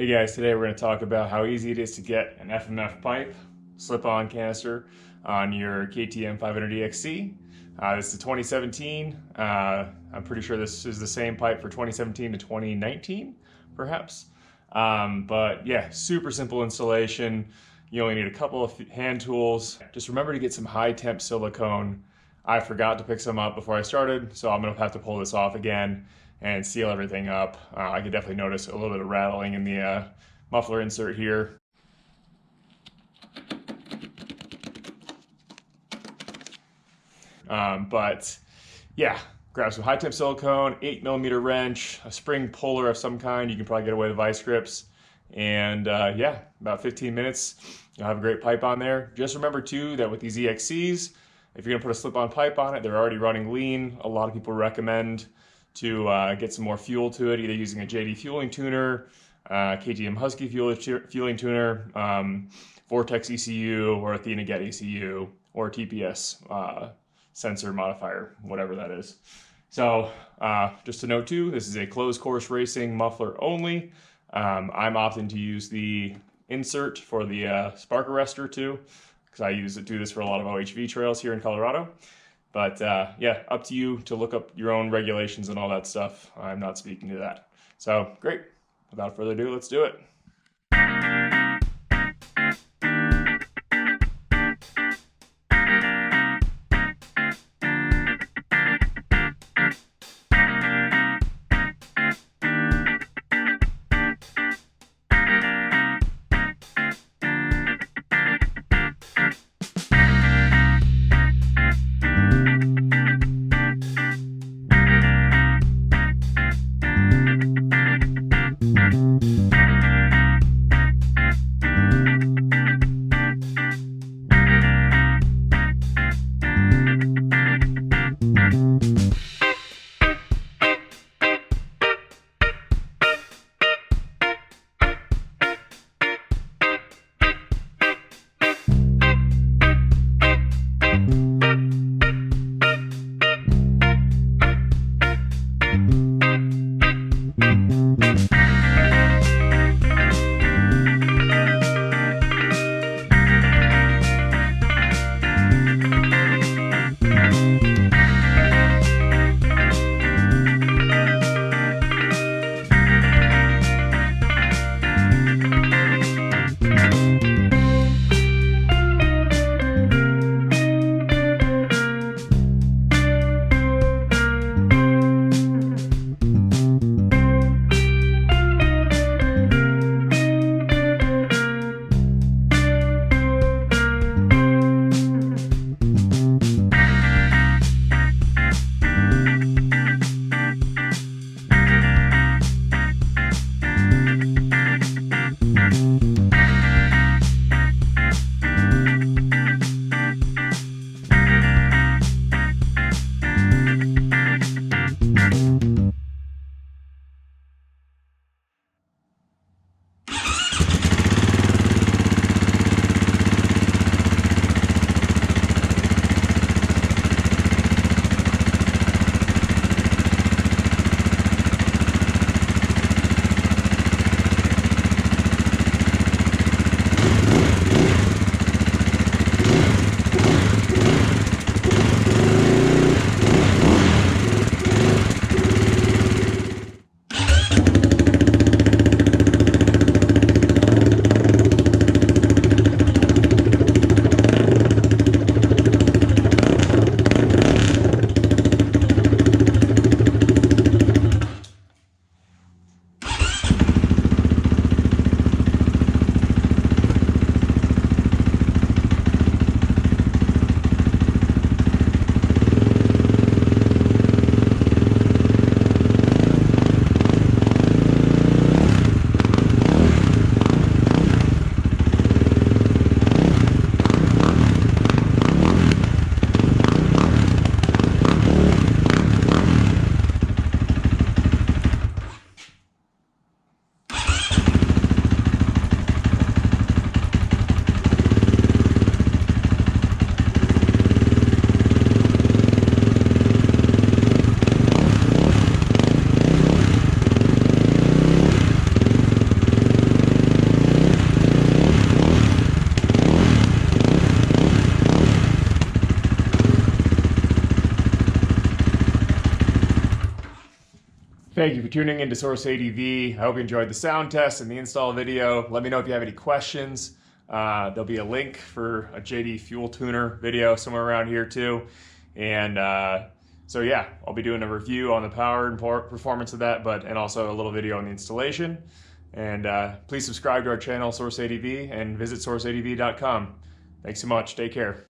Hey guys, today we're going to talk about how easy it is to get an FMF pipe, slip-on canister on your KTM 500 EXC. This is 2017. I'm pretty sure this is the same pipe for 2017 to 2019, perhaps. But yeah, super simple installation. You only need a couple of hand tools. Just remember to get some high-temp silicone. I forgot to pick some up before I started, so I'm going to have to pull this off again and seal everything up. I could definitely notice a little bit of rattling in the muffler insert here. But yeah, grab some high temp silicone, 8mm wrench, a spring puller of some kind. You can probably get away with vice grips. And yeah, about 15 minutes, you'll have a great pipe on there. Just remember too that with these EXCs, if you're gonna put a slip-on pipe on it, they're already running lean. A lot of people recommend to get some more fuel to it, either using a JD fueling tuner, KTM Husky fueling tuner, Vortex ECU, or Athena Get ECU, or TPS sensor modifier, whatever that is. So just to note too, this is a closed course racing muffler only. I'm opting to use the insert for the spark arrestor too, because I do this for a lot of OHV trails here in Colorado. But yeah, up to you to look up your own regulations and all that stuff. I'm not speaking to that. So great. Without further ado, let's do it. Thank you for tuning in to Source ADV. I hope you enjoyed the sound test and the install video. Let me know if you have any questions. There'll be a link for a JD Fuel Tuner video somewhere around here too. And so yeah, I'll be doing a review on the power and performance of that, and also a little video on the installation. And please subscribe to our channel, Source ADV, and visit sourceadv.com. Thanks so much. Take care.